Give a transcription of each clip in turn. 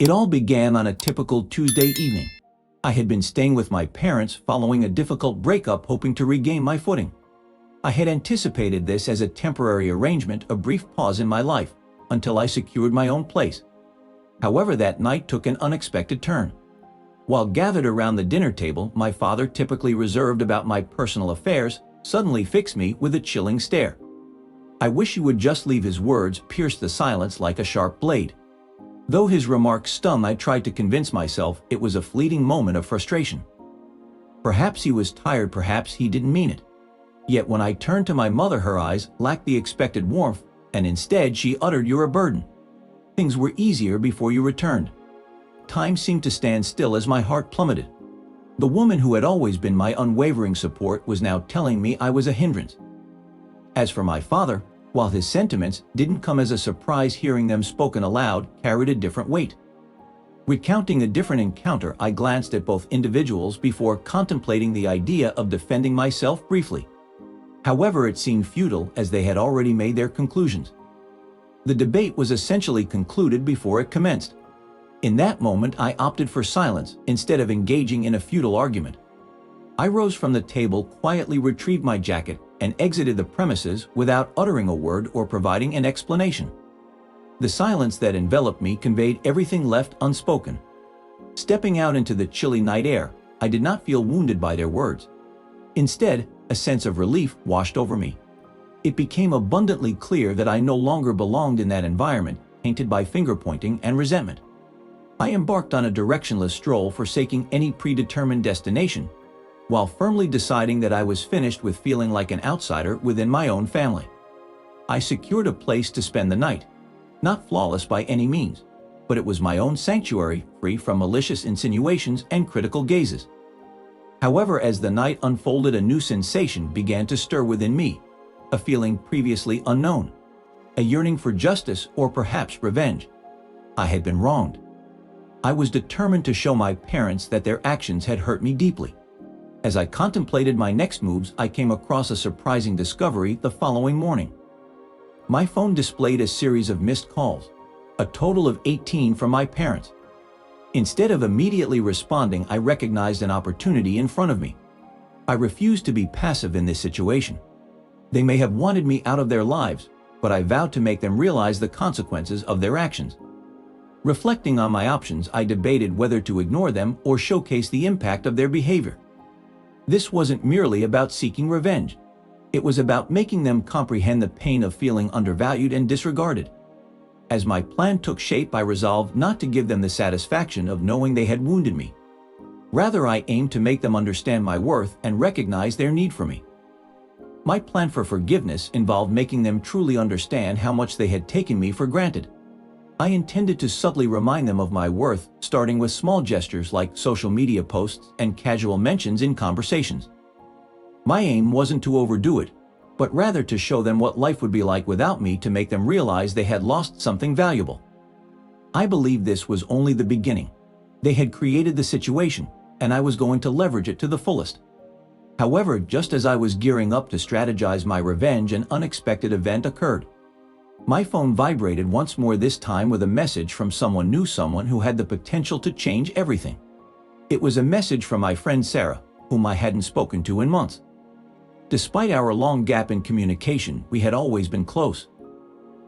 It all began on a typical Tuesday evening. I had been staying with my parents following a difficult breakup, hoping to regain my footing. I had anticipated this as a temporary arrangement, a brief pause in my life, until I secured my own place. However, that night took an unexpected turn. While gathered around the dinner table, my father, typically reserved about my personal affairs, suddenly fixed me with a chilling stare. "I wish you would just leave." His words pierced the silence like a sharp blade. Though his remark stung, I tried to convince myself it was a fleeting moment of frustration. Perhaps he was tired, perhaps he didn't mean it. Yet when I turned to my mother, her eyes lacked the expected warmth, and instead she uttered, "You're a burden. Things were easier before you returned." Time seemed to stand still as my heart plummeted. The woman who had always been my unwavering support was now telling me I was a hindrance. As for my father, while his sentiments didn't come as a surprise, hearing them spoken aloud carried a different weight. Recounting a different encounter, I glanced at both individuals before contemplating the idea of defending myself briefly. However, it seemed futile, as they had already made their conclusions. The debate was essentially concluded before it commenced. In that moment, I opted for silence instead of engaging in a futile argument. I rose from the table, quietly retrieved my jacket, and exited the premises without uttering a word or providing an explanation. The silence that enveloped me conveyed everything left unspoken. Stepping out into the chilly night air, I did not feel wounded by their words. Instead, a sense of relief washed over me. It became abundantly clear that I no longer belonged in that environment, tainted by finger-pointing and resentment. I embarked on a directionless stroll, forsaking any predetermined destination, while firmly deciding that I was finished with feeling like an outsider within my own family. I secured a place to spend the night, not flawless by any means, but it was my own sanctuary, free from malicious insinuations and critical gazes. However, as the night unfolded, a new sensation began to stir within me, a feeling previously unknown, a yearning for justice or perhaps revenge. I had been wronged. I was determined to show my parents that their actions had hurt me deeply. As I contemplated my next moves, I came across a surprising discovery the following morning. My phone displayed a series of missed calls, a total of 18 from my parents. Instead of immediately responding, I recognized an opportunity in front of me. I refused to be passive in this situation. They may have wanted me out of their lives, but I vowed to make them realize the consequences of their actions. Reflecting on my options, I debated whether to ignore them or showcase the impact of their behavior. This wasn't merely about seeking revenge. It was about making them comprehend the pain of feeling undervalued and disregarded. As my plan took shape, I resolved not to give them the satisfaction of knowing they had wounded me. Rather, I aimed to make them understand my worth and recognize their need for me. My plan for forgiveness involved making them truly understand how much they had taken me for granted. I intended to subtly remind them of my worth, starting with small gestures like social media posts and casual mentions in conversations. My aim wasn't to overdo it, but rather to show them what life would be like without me, to make them realize they had lost something valuable. I believed this was only the beginning. They had created the situation, and I was going to leverage it to the fullest. However, just as I was gearing up to strategize my revenge, an unexpected event occurred. My phone vibrated once more, this time with a message from someone new, someone who had the potential to change everything. It was a message from my friend Sarah, whom I hadn't spoken to in months. Despite our long gap in communication, we had always been close.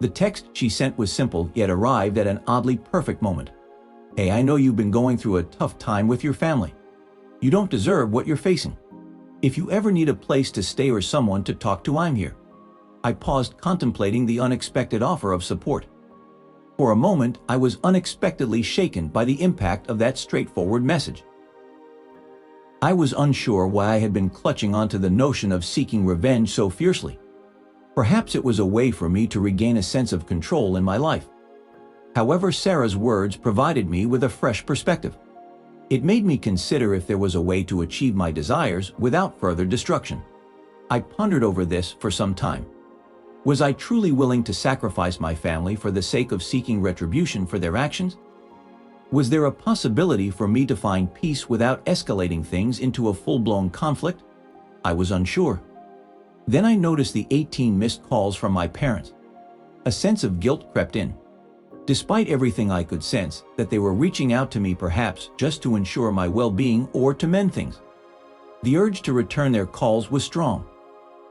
The text she sent was simple, yet arrived at an oddly perfect moment. "Hey, I know you've been going through a tough time with your family. You don't deserve what you're facing. If you ever need a place to stay or someone to talk to, I'm here." I paused, contemplating the unexpected offer of support. For a moment, I was unexpectedly shaken by the impact of that straightforward message. I was unsure why I had been clutching onto the notion of seeking revenge so fiercely. Perhaps it was a way for me to regain a sense of control in my life. However, Sarah's words provided me with a fresh perspective. It made me consider if there was a way to achieve my desires without further destruction. I pondered over this for some time. Was I truly willing to sacrifice my family for the sake of seeking retribution for their actions? Was there a possibility for me to find peace without escalating things into a full-blown conflict? I was unsure. Then I noticed the 18 missed calls from my parents. A sense of guilt crept in. Despite everything, I could sense that they were reaching out to me, perhaps just to ensure my well-being or to mend things. The urge to return their calls was strong.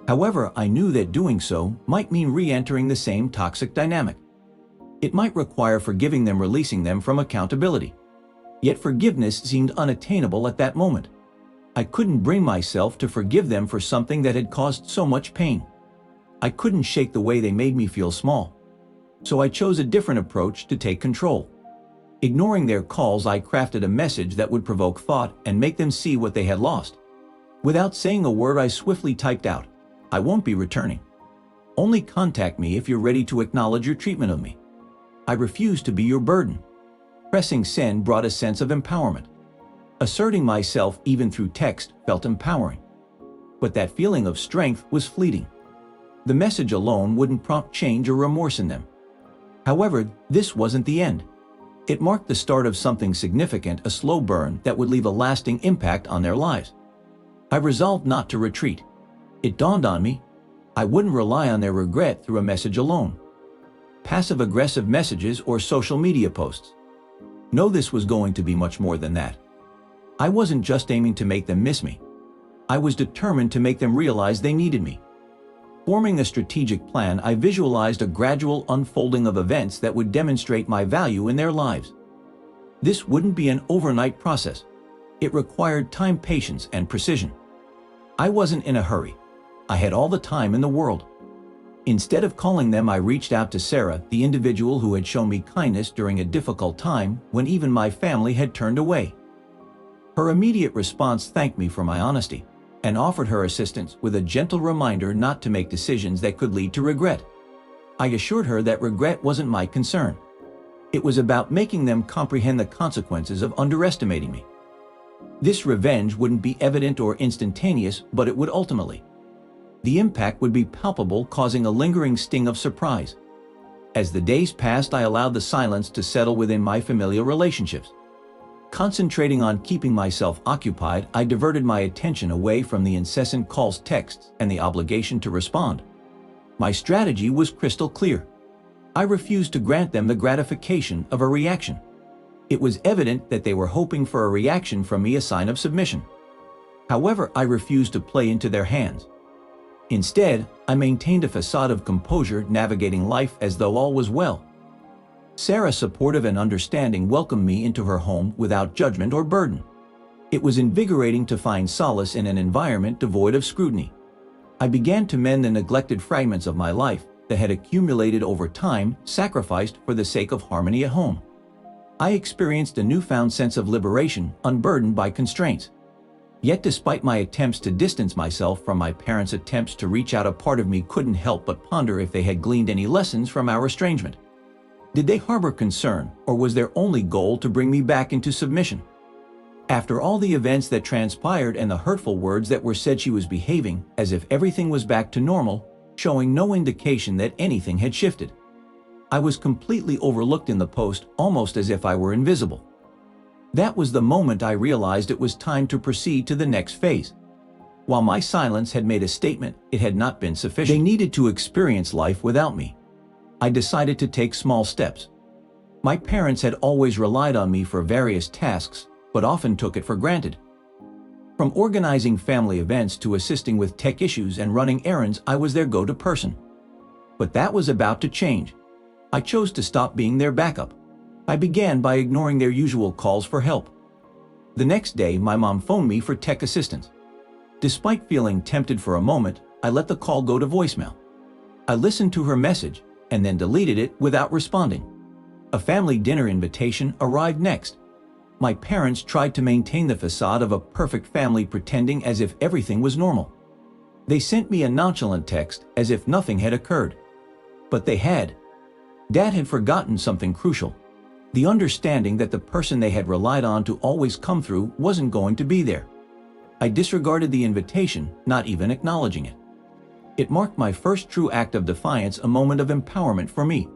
However, I knew that doing so might mean re-entering the same toxic dynamic. It might require forgiving them, releasing them from accountability. Yet forgiveness seemed unattainable at that moment. I couldn't bring myself to forgive them for something that had caused so much pain. I couldn't shake the way they made me feel small. So I chose a different approach to take control. Ignoring their calls, I crafted a message that would provoke thought and make them see what they had lost. Without saying a word, I swiftly typed out, "I won't be returning. Only contact me if you're ready to acknowledge your treatment of me. I refuse to be your burden." Pressing send brought a sense of empowerment. Asserting myself even through text felt empowering. But that feeling of strength was fleeting. The message alone wouldn't prompt change or remorse in them. However, this wasn't the end. It marked the start of something significant, a slow burn that would leave a lasting impact on their lives. I resolved not to retreat. It dawned on me, I wouldn't rely on their regret through a message alone. Passive-aggressive messages or social media posts. No, this was going to be much more than that. I wasn't just aiming to make them miss me. I was determined to make them realize they needed me. Forming a strategic plan, I visualized a gradual unfolding of events that would demonstrate my value in their lives. This wouldn't be an overnight process. It required time, patience, and precision. I wasn't in a hurry. I had all the time in the world. Instead of calling them, I reached out to Sarah, the individual who had shown me kindness during a difficult time when even my family had turned away. Her immediate response thanked me for my honesty and offered her assistance with a gentle reminder not to make decisions that could lead to regret. I assured her that regret wasn't my concern. It was about making them comprehend the consequences of underestimating me. This revenge wouldn't be evident or instantaneous, but it would ultimately. The impact would be palpable, causing a lingering sting of surprise. As the days passed, I allowed the silence to settle within my familial relationships. Concentrating on keeping myself occupied, I diverted my attention away from the incessant calls, texts, and the obligation to respond. My strategy was crystal clear. I refused to grant them the gratification of a reaction. It was evident that they were hoping for a reaction from me, a sign of submission. However, I refused to play into their hands. Instead, I maintained a facade of composure, navigating life as though all was well. Sarah, supportive and understanding, welcomed me into her home without judgment or burden. It was invigorating to find solace in an environment devoid of scrutiny. I began to mend the neglected fragments of my life that had accumulated over time, sacrificed for the sake of harmony at home. I experienced a newfound sense of liberation, unburdened by constraints. Yet despite my attempts to distance myself from my parents' attempts to reach out, a part of me couldn't help but ponder if they had gleaned any lessons from our estrangement. Did they harbor concern, or was their only goal to bring me back into submission? After all the events that transpired and the hurtful words that were said, she was behaving as if everything was back to normal, showing no indication that anything had shifted. I was completely overlooked in the post, almost as if I were invisible. That was the moment I realized it was time to proceed to the next phase. While my silence had made a statement, it had not been sufficient. They needed to experience life without me. I decided to take small steps. My parents had always relied on me for various tasks, but often took it for granted. From organizing family events to assisting with tech issues and running errands, I was their go-to person. But that was about to change. I chose to stop being their backup. I began by ignoring their usual calls for help. The next day, my mom phoned me for tech assistance. Despite feeling tempted for a moment, I let the call go to voicemail. I listened to her message and then deleted it without responding. A family dinner invitation arrived next. My parents tried to maintain the facade of a perfect family, pretending as if everything was normal. They sent me a nonchalant text as if nothing had occurred. But they had. Dad had forgotten something crucial. The understanding that the person they had relied on to always come through wasn't going to be there. I disregarded the invitation, not even acknowledging it. It marked my first true act of defiance, a moment of empowerment for me.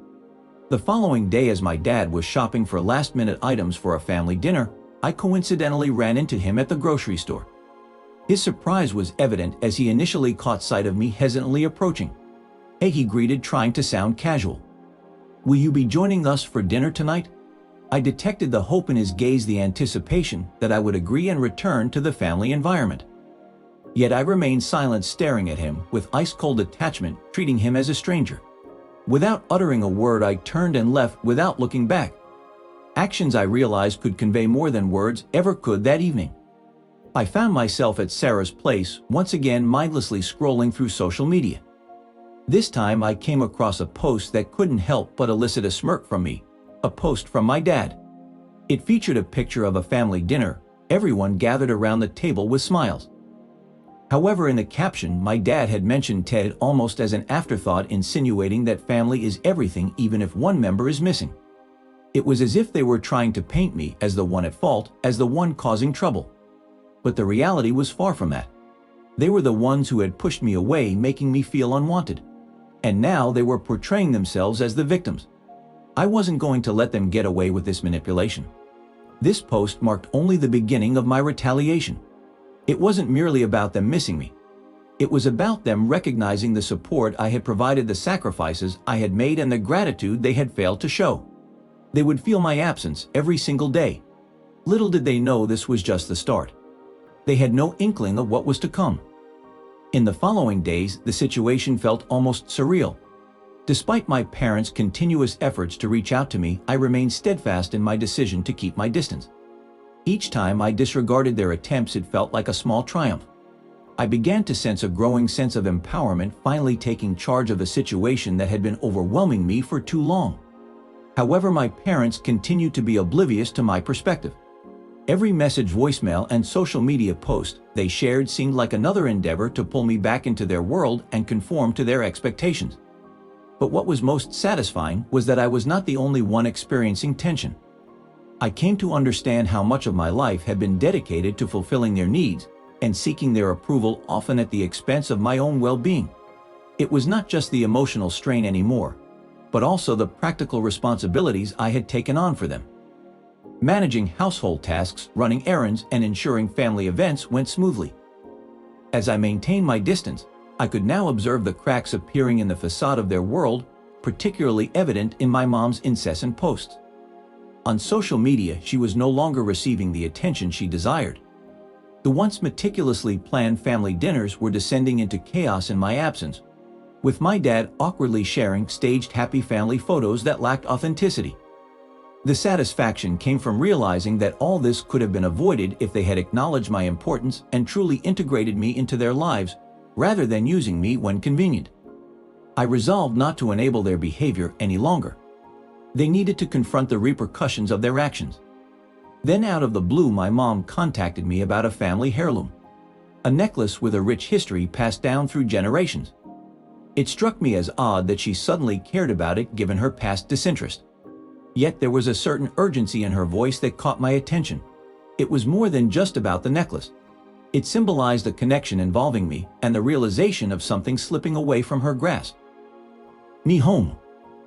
The following day, as my dad was shopping for last-minute items for a family dinner, I coincidentally ran into him at the grocery store. His surprise was evident as he initially caught sight of me hesitantly approaching. "Hey," he greeted, trying to sound casual. Will you be joining us for dinner tonight? I detected the hope in his gaze, the anticipation that I would agree and return to the family environment. Yet I remained silent, staring at him with ice-cold attachment, treating him as a stranger. Without uttering a word, I turned and left without looking back. Actions, I realized, could convey more than words ever could that evening. I found myself at Sarah's place, once again mindlessly scrolling through social media. This time I came across a post that couldn't help but elicit a smirk from me, a post from my dad. It featured a picture of a family dinner, everyone gathered around the table with smiles. However, in the caption, my dad had mentioned Ted almost as an afterthought, insinuating that family is everything even if one member is missing. It was as if they were trying to paint me as the one at fault, as the one causing trouble. But the reality was far from that. They were the ones who had pushed me away, making me feel unwanted. And now they were portraying themselves as the victims. I wasn't going to let them get away with this manipulation. This post marked only the beginning of my retaliation. It wasn't merely about them missing me. It was about them recognizing the support I had provided, the sacrifices I had made, and the gratitude they had failed to show. They would feel my absence every single day. Little did they know this was just the start. They had no inkling of what was to come. In the following days, the situation felt almost surreal. Despite my parents' continuous efforts to reach out to me, I remained steadfast in my decision to keep my distance. Each time I disregarded their attempts, it felt like a small triumph. I began to sense a growing sense of empowerment, finally taking charge of a situation that had been overwhelming me for too long. However, my parents continued to be oblivious to my perspective. Every message, voicemail, and social media post they shared seemed like another endeavor to pull me back into their world and conform to their expectations. But what was most satisfying was that I was not the only one experiencing tension. I came to understand how much of my life had been dedicated to fulfilling their needs and seeking their approval, often at the expense of my own well-being. It was not just the emotional strain anymore, but also the practical responsibilities I had taken on for them. Managing household tasks, running errands, and ensuring family events went smoothly. As I maintained my distance, I could now observe the cracks appearing in the facade of their world, particularly evident in my mom's incessant posts. On social media, she was no longer receiving the attention she desired. The once meticulously planned family dinners were descending into chaos in my absence, with my dad awkwardly sharing staged happy family photos that lacked authenticity. The satisfaction came from realizing that all this could have been avoided if they had acknowledged my importance and truly integrated me into their lives, rather than using me when convenient. I resolved not to enable their behavior any longer. They needed to confront the repercussions of their actions. Then, out of the blue, my mom contacted me about a family heirloom, a necklace with a rich history passed down through generations. It struck me as odd that she suddenly cared about it, given her past disinterest. Yet there was a certain urgency in her voice that caught my attention. It was more than just about the necklace. It symbolized a connection involving me and the realization of something slipping away from her grasp. "Me home.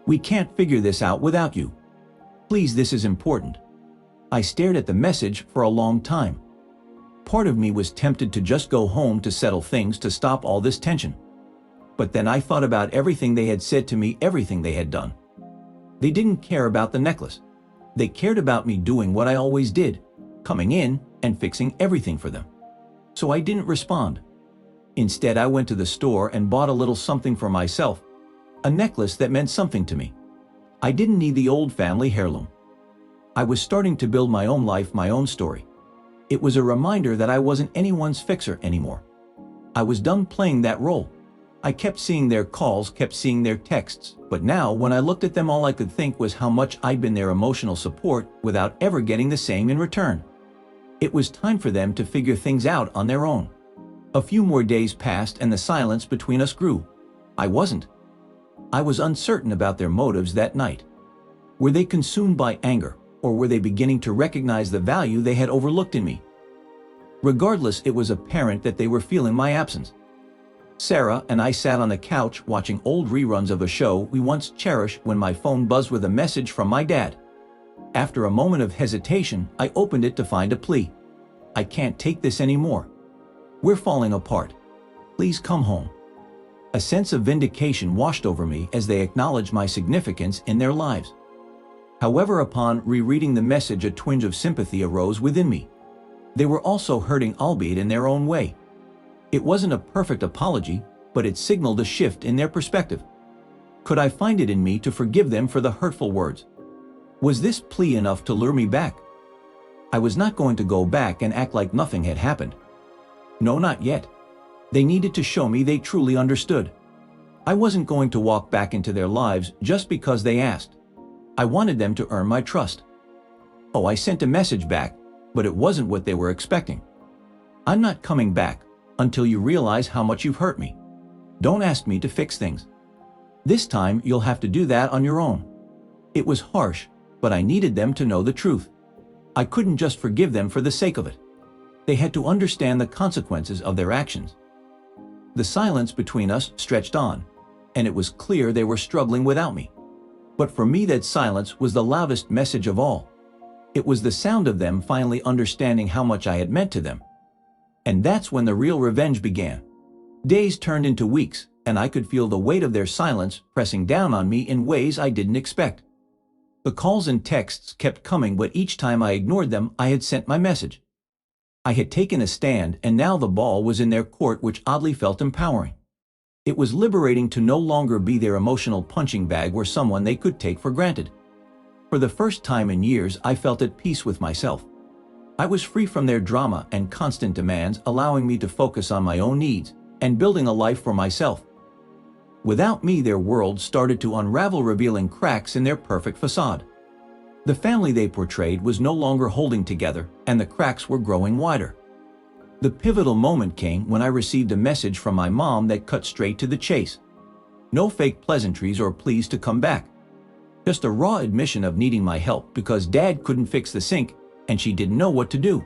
We can't figure this out without you. Please, this is important." I stared at the message for a long time. Part of me was tempted to just go home to settle things, to stop all this tension. But then I thought about everything they had said to me, everything they had done. They didn't care about the necklace. They cared about me doing what I always did, coming in and fixing everything for them. So I didn't respond. Instead, I went to the store and bought a little something for myself, a necklace that meant something to me. I didn't need the old family heirloom. I was starting to build my own life, my own story. It was a reminder that I wasn't anyone's fixer anymore. I was done playing that role. I kept seeing their calls, kept seeing their texts, but now when I looked at them, all I could think was how much I'd been their emotional support without ever getting the same in return. It was time for them to figure things out on their own. A few more days passed and the silence between us grew. I wasn't. I was uncertain about their motives that night. Were they consumed by anger, or were they beginning to recognize the value they had overlooked in me? Regardless, it was apparent that they were feeling my absence. Sarah and I sat on the couch watching old reruns of a show we once cherished when my phone buzzed with a message from my dad. After a moment of hesitation, I opened it to find a plea. "I can't take this anymore. We're falling apart. Please come home." A sense of vindication washed over me as they acknowledged my significance in their lives. However, upon rereading the message, a twinge of sympathy arose within me. They were also hurting, albeit in their own way. It wasn't a perfect apology, but it signaled a shift in their perspective. Could I find it in me to forgive them for the hurtful words? Was this plea enough to lure me back? I was not going to go back and act like nothing had happened. No, not yet. They needed to show me they truly understood. I wasn't going to walk back into their lives just because they asked. I wanted them to earn my trust. Oh, I sent a message back, but it wasn't what they were expecting. I'm not coming back until you realize how much you've hurt me. Don't ask me to fix things. This time you'll have to do that on your own. It was harsh, but I needed them to know the truth. I couldn't just forgive them for the sake of it. They had to understand the consequences of their actions. The silence between us stretched on, and it was clear they were struggling without me. But for me, that silence was the loudest message of all. It was the sound of them finally understanding how much I had meant to them. And that's when the real revenge began. Days turned into weeks, and I could feel the weight of their silence pressing down on me in ways I didn't expect. The calls and texts kept coming, but each time I ignored them, I had sent my message. I had taken a stand, and now the ball was in their court, which oddly felt empowering. It was liberating to no longer be their emotional punching bag or someone they could take for granted. For the first time in years, I felt at peace with myself. I was free from their drama and constant demands, allowing me to focus on my own needs and building a life for myself. Without me, their world started to unravel, revealing cracks in their perfect facade. The family they portrayed was no longer holding together, and the cracks were growing wider. The pivotal moment came when I received a message from my mom that cut straight to the chase. No fake pleasantries or pleas to come back. Just a raw admission of needing my help because Dad couldn't fix the sink and she didn't know what to do.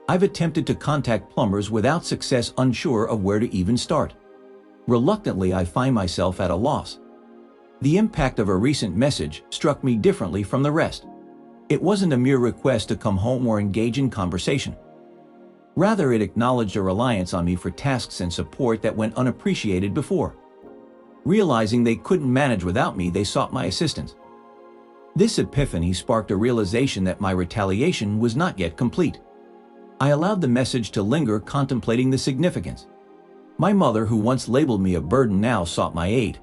I've attempted to contact plumbers without success, unsure of where to even start. Reluctantly, I find myself at a loss. The impact of a recent message struck me differently from the rest. It wasn't a mere request to come home or engage in conversation. Rather, it acknowledged a reliance on me for tasks and support that went unappreciated before. Realizing they couldn't manage without me, they sought my assistance. This epiphany sparked a realization that my retaliation was not yet complete. I allowed the message to linger, contemplating the significance. My mother, who once labeled me a burden, now sought my aid.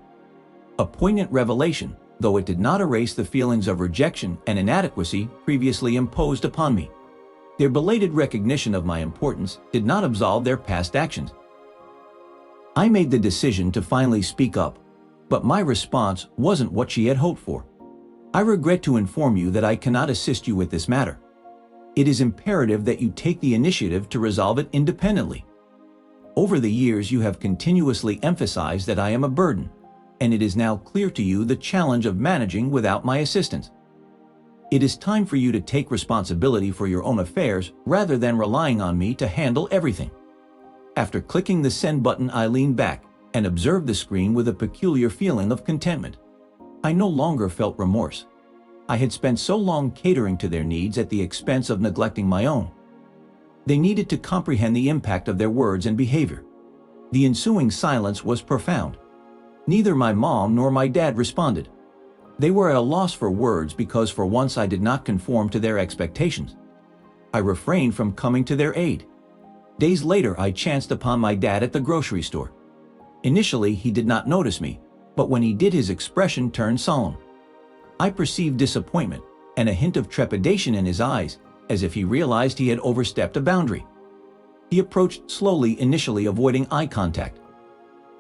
A poignant revelation, though it did not erase the feelings of rejection and inadequacy previously imposed upon me. Their belated recognition of my importance did not absolve their past actions. I made the decision to finally speak up, but my response wasn't what she had hoped for. I regret to inform you that I cannot assist you with this matter. It is imperative that you take the initiative to resolve it independently. Over the years, you have continuously emphasized that I am a burden, and it is now clear to you the challenge of managing without my assistance. It is time for you to take responsibility for your own affairs rather than relying on me to handle everything. After clicking the send button, I leaned back and observed the screen with a peculiar feeling of contentment. I no longer felt remorse. I had spent so long catering to their needs at the expense of neglecting my own. They needed to comprehend the impact of their words and behavior. The ensuing silence was profound. Neither my mom nor my dad responded. They were at a loss for words because for once I did not conform to their expectations. I refrained from coming to their aid. Days later, I chanced upon my dad at the grocery store. Initially, he did not notice me, but when he did, his expression turned solemn. I perceived disappointment and a hint of trepidation in his eyes, as if he realized he had overstepped a boundary. He approached slowly, initially avoiding eye contact.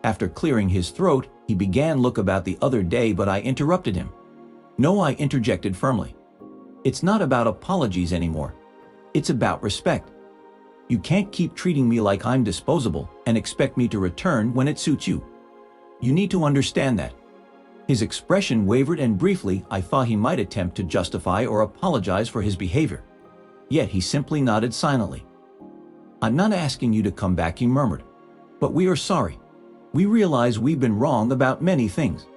After clearing his throat, he began look about the other day, but I interrupted him. No, I interjected firmly. It's not about apologies anymore. It's about respect. You can't keep treating me like I'm disposable and expect me to return when it suits you. You need to understand that. His expression wavered, and briefly I thought he might attempt to justify or apologize for his behavior. Yet he simply nodded silently. I'm not asking you to come back, he murmured. But we are sorry. We realize we've been wrong about many things.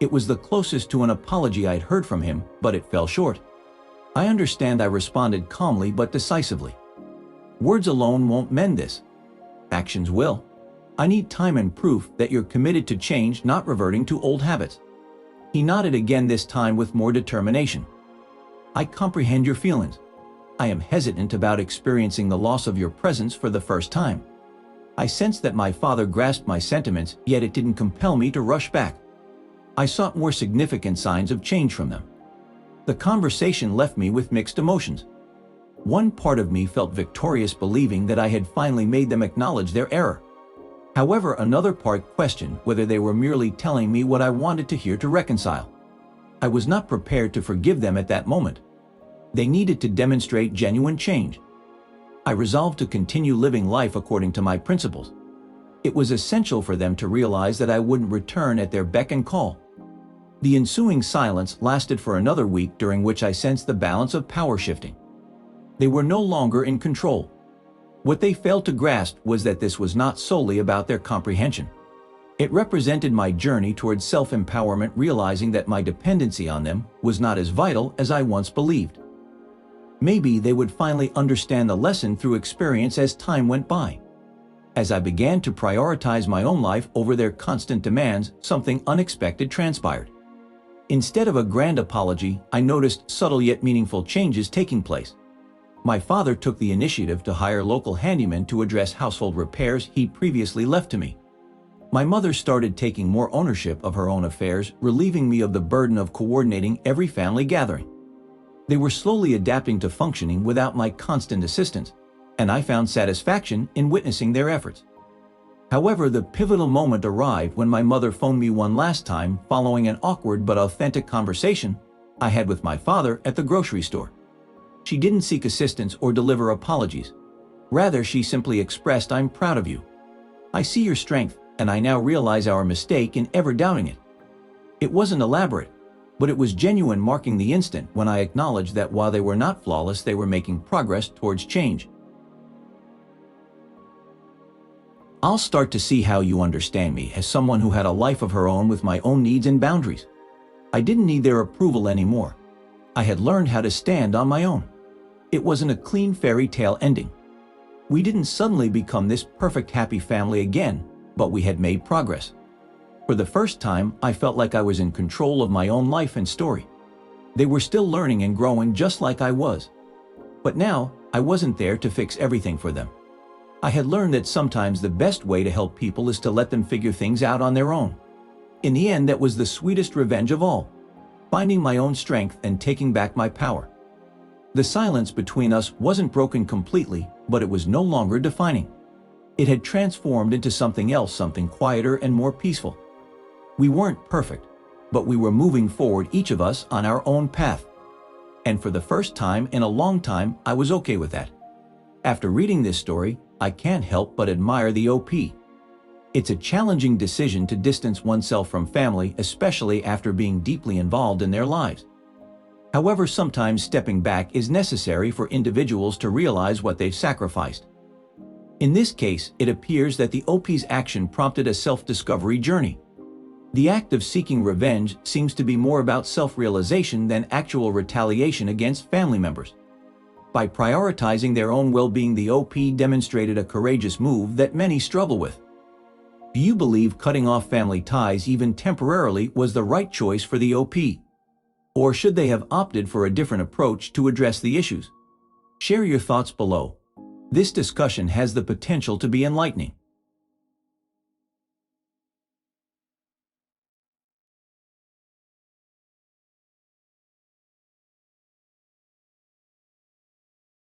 It was the closest to an apology I'd heard from him, but it fell short. I understand, I responded calmly but decisively. Words alone won't mend this. Actions will. I need time and proof that you're committed to change, not reverting to old habits. He nodded again, this time with more determination. I comprehend your feelings. I am hesitant about experiencing the loss of your presence for the first time. I sensed that my father grasped my sentiments, yet it didn't compel me to rush back. I sought more significant signs of change from them. The conversation left me with mixed emotions. One part of me felt victorious, believing that I had finally made them acknowledge their error. However, another part questioned whether they were merely telling me what I wanted to hear to reconcile. I was not prepared to forgive them at that moment. They needed to demonstrate genuine change. I resolved to continue living life according to my principles. It was essential for them to realize that I wouldn't return at their beck and call. The ensuing silence lasted for another week, during which I sensed the balance of power shifting. They were no longer in control. What they failed to grasp was that this was not solely about their comprehension. It represented my journey towards self-empowerment, realizing that my dependency on them was not as vital as I once believed. Maybe they would finally understand the lesson through experience as time went by. As I began to prioritize my own life over their constant demands, something unexpected transpired. Instead of a grand apology, I noticed subtle yet meaningful changes taking place. My father took the initiative to hire local handymen to address household repairs he'd previously left to me. My mother started taking more ownership of her own affairs, relieving me of the burden of coordinating every family gathering. They were slowly adapting to functioning without my constant assistance, and I found satisfaction in witnessing their efforts. However, the pivotal moment arrived when my mother phoned me one last time, following an awkward but authentic conversation I had with my father at the grocery store. She didn't seek assistance or deliver apologies. Rather, she simply expressed, "I'm proud of you. I see your strength, and I now realize our mistake in ever doubting it." It wasn't elaborate, but it was genuine, marking the instant when I acknowledged that while they were not flawless, they were making progress towards change. I'll start to see how you understand me as someone who had a life of her own with my own needs and boundaries. I didn't need their approval anymore. I had learned how to stand on my own. It wasn't a clean fairy tale ending. We didn't suddenly become this perfect happy family again, but we had made progress. For the first time, I felt like I was in control of my own life and story. They were still learning and growing just like I was. But now, I wasn't there to fix everything for them. I had learned that sometimes the best way to help people is to let them figure things out on their own. In the end, that was the sweetest revenge of all, finding my own strength and taking back my power. The silence between us wasn't broken completely, but it was no longer defining. It had transformed into something else, something quieter and more peaceful. We weren't perfect, but we were moving forward, each of us on our own path. And for the first time in a long time, I was okay with that. After reading this story, I can't help but admire the OP. It's a challenging decision to distance oneself from family, especially after being deeply involved in their lives. However, sometimes stepping back is necessary for individuals to realize what they've sacrificed. In this case, it appears that the OP's action prompted a self-discovery journey. The act of seeking revenge seems to be more about self-realization than actual retaliation against family members. By prioritizing their own well-being, the OP demonstrated a courageous move that many struggle with. Do you believe cutting off family ties, even temporarily, was the right choice for the OP? Or should they have opted for a different approach to address the issues? Share your thoughts below. This discussion has the potential to be enlightening.